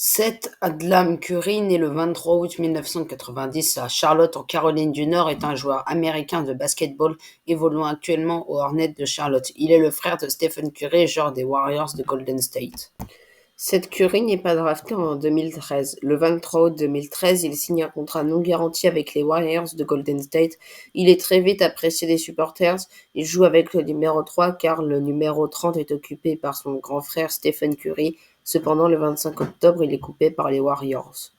Seth Adlam Curry, né le 23 août 1990 à Charlotte en Caroline du Nord, est un joueur américain de basket-ball évoluant actuellement aux Hornets de Charlotte. Il est le frère de Stephen Curry, joueur des Warriors de Golden State. Seth Curry n'est pas drafté en 2013. Le 23 août 2013, il signe un contrat non garanti avec les Warriors de Golden State. Il est très vite apprécié des supporters. Il joue avec le numéro 3 car le numéro 30 est occupé par son grand frère Stephen Curry. Cependant, le 25 octobre, il est coupé par les Warriors.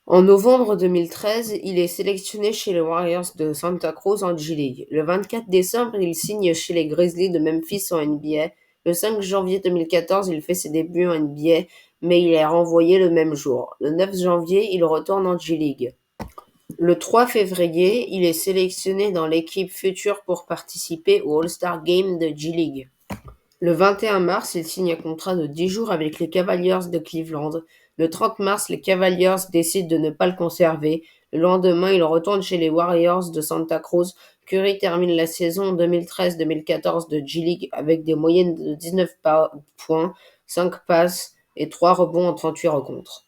En novembre 2013, il est sélectionné chez les Warriors de Santa Cruz en G-League. Le 24 décembre, il signe chez les Grizzlies de Memphis en NBA. Le 5 janvier 2014, il fait ses débuts en NBA, mais il est renvoyé le même jour. Le 9 janvier, il retourne en G-League. Le 3 février, il est sélectionné dans l'équipe future pour participer au All-Star Game de G-League. Le 21 mars, il signe un contrat de 10 jours avec les Cavaliers de Cleveland. Le 30 mars, les Cavaliers décident de ne pas le conserver. Le lendemain, il retourne chez les Warriors de Santa Cruz. Curry termine la saison 2013-2014 de G-League avec des moyennes de 19 points, 5 passes et 3 rebonds en 38 rencontres.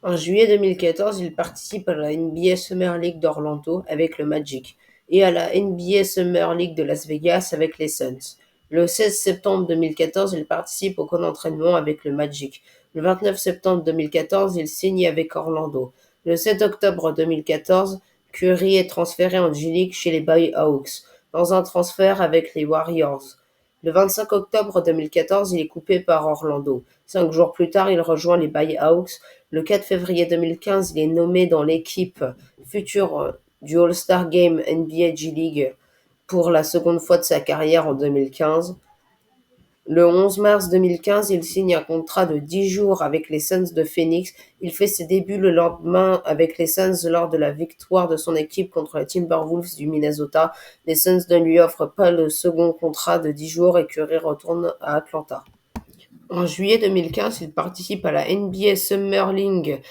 En juillet 2014, il participe à la NBA Summer League d'Orlando avec le Magic et à la NBA Summer League de Las Vegas avec les Suns. Le 16 septembre 2014, il participe au camp d'entraînement avec le Magic. Le 29 septembre 2014, il signe avec Orlando. Le 7 octobre 2014, Curry est transféré en G-League chez les Bayhawks, dans un transfert avec les Warriors. Le 25 octobre 2014, il est coupé par Orlando. 5 jours plus tard, il rejoint les Bayhawks. Le 4 février 2015, il est nommé dans l'équipe future du All-Star Game NBA G-League pour la seconde fois de sa carrière en 2015. Le 11 mars 2015, il signe un contrat de 10 jours avec les Suns de Phoenix. Il fait ses débuts le lendemain avec les Suns lors de la victoire de son équipe contre les Timberwolves du Minnesota. Les Suns ne lui offrent pas le second contrat de 10 jours et Curry retourne à Atlanta. En juillet 2015, il participe à la NBA Summer League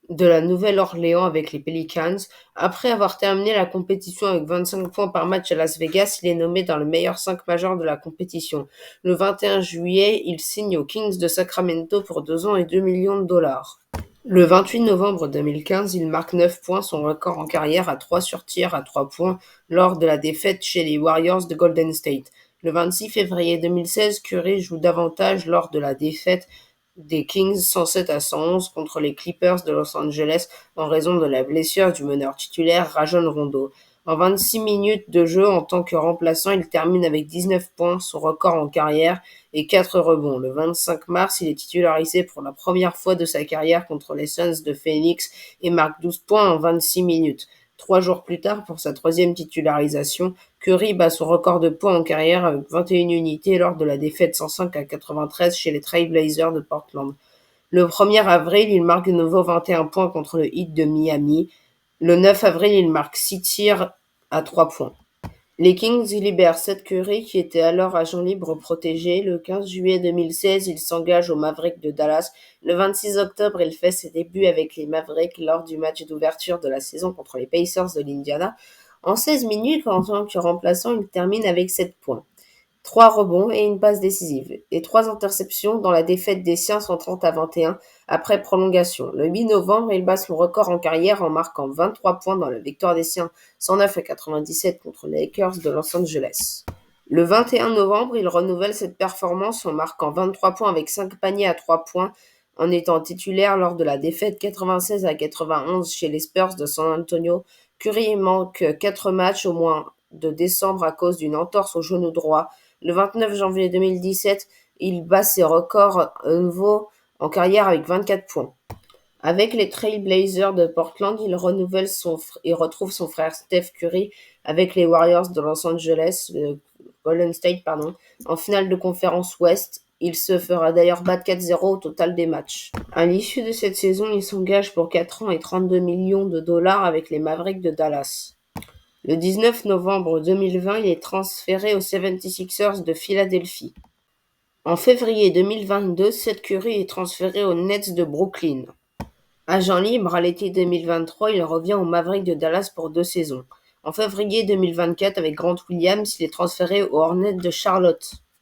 de la Nouvelle-Orléans avec les Pelicans. Après avoir terminé la compétition avec 25 points par match à Las Vegas, il est nommé dans le meilleur 5 majeur de la compétition. Le 21 juillet, il signe aux Kings de Sacramento pour 2 ans et 2 millions de dollars. Le 28 novembre 2015, il marque 9 points, son record en carrière à 3 sur tir à 3 points lors de la défaite chez les Warriors de Golden State. Le 26 février 2016, Curry joue davantage lors de la défaite des Kings 107-111 contre les Clippers de Los Angeles en raison de la blessure du meneur titulaire Rajon Rondo. En 26 minutes de jeu en tant que remplaçant, il termine avec 19 points, son record en carrière, et 4 rebonds. Le 25 mars, il est titularisé pour la première fois de sa carrière contre les Suns de Phoenix et marque 12 points en 26 minutes. 3 jours plus tard, pour sa troisième titularisation, Curry bat son record de points en carrière avec 21 unités lors de la défaite 105-93 chez les Trail Blazers de Portland. Le 1er avril, il marque de nouveau 21 points contre le Heat de Miami. Le 9 avril, il marque 6 tirs à 3 points. Les Kings libèrent Seth Curry, qui était alors agent libre protégé. Le 15 juillet 2016, il s'engage aux Mavericks de Dallas. Le 26 octobre, il fait ses débuts avec les Mavericks lors du match d'ouverture de la saison contre les Pacers de l'Indiana. En 16 minutes, en tant que remplaçant, il termine avec 7 points, 3 rebonds et une passe décisive, et 3 interceptions dans la défaite des siens 130-21 après prolongation. Le 8 novembre, il bat son record en carrière en marquant 23 points dans la victoire des siens 109-97 contre les Lakers de Los Angeles. Le 21 novembre, il renouvelle cette performance en marquant 23 points avec 5 paniers à 3 points en étant titulaire lors de la défaite 96-91 chez les Spurs de San Antonio. Curry manque 4 matchs au mois de décembre à cause d'une entorse au genou droit. Le 29 janvier 2017, il bat ses records à nouveau en carrière avec 24 points. Avec les Trail Blazers de Portland, il retrouve son frère Steph Curry avec les Warriors de Los Angeles, Golden State, en finale de conférence Ouest. Il se fera d'ailleurs battre 4-0 au total des matchs. À l'issue de cette saison, il s'engage pour 4 ans et 32 millions de dollars avec les Mavericks de Dallas. Le 19 novembre 2020, il est transféré aux 76ers de Philadelphie. En février 2022, Seth Curry est transféré aux Nets de Brooklyn. Agent libre à l'été 2023, il revient aux Mavericks de Dallas pour 2 saisons. En février 2024, avec Grant Williams, il est transféré aux Hornets de Charlotte.